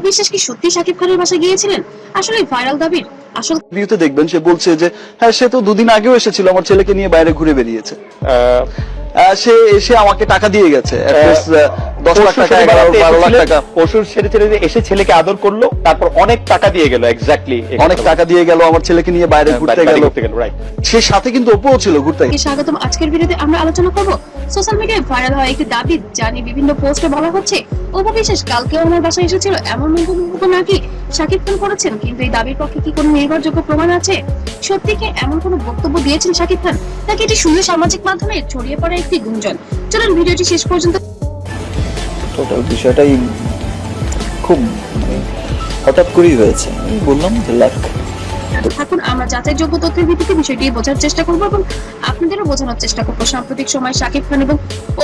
বিশ্বাস কি সত্যি শাকিব খানের বাসায় গিয়েছিলেন? আসলে ভাইরাল দাবির আসল ভিডিওতে দেখবেন সে বলছে যে হ্যাঁ সে তো দুদিন আগেও এসেছিল আমার ছেলেকে নিয়ে বাইরে ঘুরে বেরিয়েছে। সে এসে আমাকে টাকা দিয়ে গেছে 10 লাখ টাকা 11-12 লাখ টাকা পশুর ছেড়ে এসে ছেলেকে আদর করলো, তারপর অনেক টাকা দিয়ে গেল। এক্স্যাক্টলি অনেক টাকা দিয়ে গেল, আমার ছেলেকে নিয়ে বাইরে ঘুরতে গেল। রাইট, সে সাথে কিন্তু অপুও ছিল ঘুরতে। স্বাগতম। আজকের ভিডিওতে আমরা আলোচনা করব সোশ্যাল মিডিয়ায় ভাইরাল হওয়া একটি দাবি, যা নিয়ে বিভিন্ন পোস্টে বলা হচ্ছে অপু বিশ্বাস কালকেও আমার বাসায় এসেছিল এমন মন্তব্য নাকি শাকিব খান করেছেন। কিন্তু এই দাবির পক্ষে কি কোনো নির্ভরযোগ্য প্রমাণ আছে? সত্যি কি এমন কোনো বক্তব্য দিয়েছেন শাকিব খান, নাকি এটি শুধু সামাজিক মাধ্যমে ছড়িয়ে পড়া একটি গুঞ্জন? চলুন ভিডিওটি শেষ পর্যন্ত। টোটাল বিষয়টাই খুব হঠাৎ করেই হয়েছে, আমি বললাম যে লাখ। এখন আমরা যাচাইযোগ্য তথ্যের ভিত্তিতে বিষয়টি বোঝার চেষ্টা করব এবং আপনাদেরও বোঝানোর চেষ্টা করব। সাম্প্রতিক সময় শাকিব খান এবং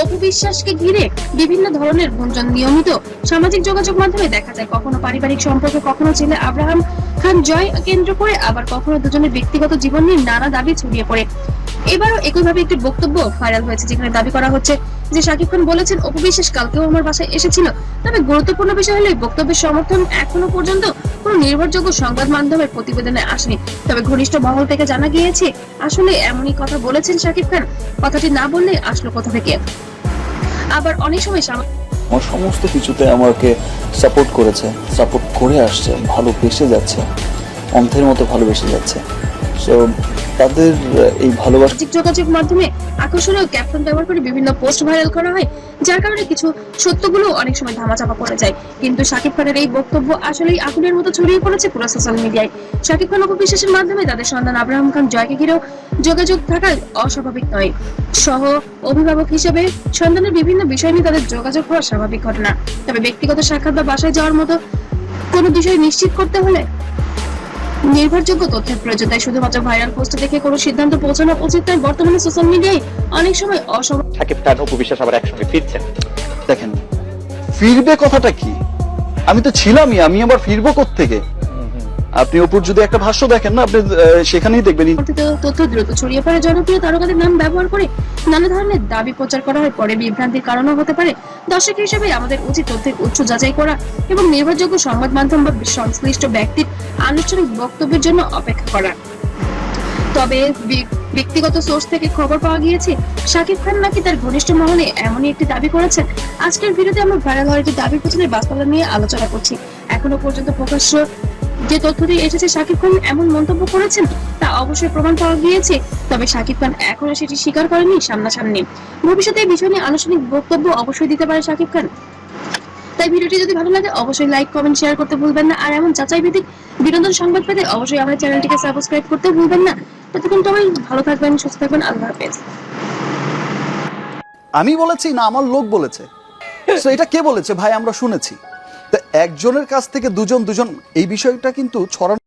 অপু বিশ্বাসকে ঘিরে বিভিন্ন ধরনের গুঞ্জন নিয়মিত সামাজিক যোগাযোগ মাধ্যমে দেখা যায়। কখনো পারিবারিক সম্পর্কে, কখনো ছেলে আব্রাহাম খান জয় কেন্দ্র করে, আবার কখনো দুজনের ব্যক্তিগত জীবন নিয়ে নানা দাবি ছড়িয়ে পড়ে। এবারও একইভাবে একটি বক্তব্য ভাইরাল হয়েছে, যেখানে দাবি করা হচ্ছে যে শাকিব খান বলেছেন অপু বিশ্বাস কালকেও আমার বাসায় এসেছিল। তবে গুরুত্বপূর্ণ বিষয় হলো এই বক্তব্যের সমর্থন এখনো পর্যন্ত কোনো নির্ভরযোগ্য সংবাদ মাধ্যমের প্রতিবেদনে আসেনি। তবে ঘনিষ্ঠ মহল থেকে জানা গিয়েছে আসলে এমনই কথা বলেছেন শাকিব খান। কথাটি না বললে আসলো কোথা থেকে? আবার অনেক সময় আমার সমস্ত কিছুতে আমাকে সাপোর্ট করেছে, সাপোর্ট করে আসছে, ভালোবেসে যাচ্ছে, অন্ধের মতো ভালোবেসে যাচ্ছে। সো তাদের এই ভালোবাসা সামাজিক যোগাযোগ মাধ্যমে আকর্ষণীয় ক্যাপশন ব্যবহার করে বিভিন্ন পোস্ট ভাইরাল করা হয়, যার কারণে কিছু সত্যগুলো অনেক সময় ধামাচাপা পড়ে যায়। কিন্তু শাকিব খানের এই বক্তব্য আসলেই আগুনের মতো ছড়িয়ে পড়েছে পুরো সোশ্যাল মিডিয়ায়। শাকিব খান অপু বিশ্বাসের মাধ্যমে তাদের সন্তান আব্রাহাম খান জয়কে ঘিরেও যোগাযোগ থাকা অস্বাভাবিক নয়। সহ অভিভাবক হিসেবে সন্তানের বিভিন্ন বিষয় নিয়ে তাদের যোগাযোগ হওয়া স্বাভাবিক ঘটনা। তবে ব্যক্তিগত সাক্ষাৎ বা বাসায় যাওয়ার মতো কোনো বিষয় নিশ্চিত করতে হলে নির্ভরযোগ্য তথ্যের প্রয়োজন। তাই শুধুমাত্র ভাইরাল পোস্ট দেখে কোনো সিদ্ধান্ত পৌঁছানো উচিত নয়। বর্তমানে সোশ্যাল মিডিয়ায় অনেক সময় শাকিব খান অপু বিশ্বাস আবার একসঙ্গে ফিরছেন। দেখেন ফিরবে কথাটা কি, আমি তো ছিলামই, আমি আবার ফিরবো কোত্থেকে? আপনি অপুর যদি একটা ভাষ্য দেখেন না, আপনি সেখানেই দেখবেন তথ্য দ্রুত ছড়িয়ে পড়ে, জনপ্রিয় তারকাদের নাম ব্যবহার করে নানা ধরনের দাবি প্রচার করা হয়, পরে বিভ্রান্তির কারণও হতে পারে। দর্শক হিসেবে আমাদের উচিত তথ্যের উৎস যাচাই করা এবং নির্ভরযোগ্য সংবাদ মাধ্যম বা সংশ্লিষ্ট ব্যক্তির আনুষ্ঠানিক বক্তব্যের জন্য অপেক্ষা করা। তবে ব্যক্তিগত সোর্স থেকে খবর পাওয়া গিয়েছে শাকিব খান নাকি তার ঘনিষ্ঠ মহলে এমনই একটি দাবি করেছেন। আজকের ভিডিওতে আমরা ভাইরাল হওয়ার একটি দাবির পেছনে বাস্তবতা নিয়ে আলোচনা করছি। এখনো পর্যন্ত প্রকাশ্য যে তথ্যটি এসেছে শাকিব খান এমন মন্তব্য করেছেন তা অবশ্যই প্রমাণ পাওয়া গিয়েছে। তবে শাকিব খান এখনো সেটি স্বীকার করেনি সামনাসামনি। ভবিষ্যতে এই বিষয় নিয়ে আনুষ্ঠানিক বক্তব্য অবশ্যই দিতে পারে শাকিব খান। তাই ভিডিওটি যদি ভালো লাগে অবশ্যই লাইক, কমেন্ট, শেয়ার করতে ভুলবেন না। আর এমন যাচাই ভিত্তিক বিনোদন সংবাদ পেতে অবশ্যই আমাদের চ্যানেলটিকে সাবস্ক্রাইব করতে ভুলবেন না। ততক্ষণ সবাই ভালো থাকবেন, সুস্থ থাকবেন। আল্লাহ হাফেজ। আমি বলেছি না আমার লোক বলেছে? তো এটা কে বলেছে ভাই? আমরা শুনেছি। তো একজনের কাছ থেকে দুজন এই বিষয়টা কিন্তু ছড়ানো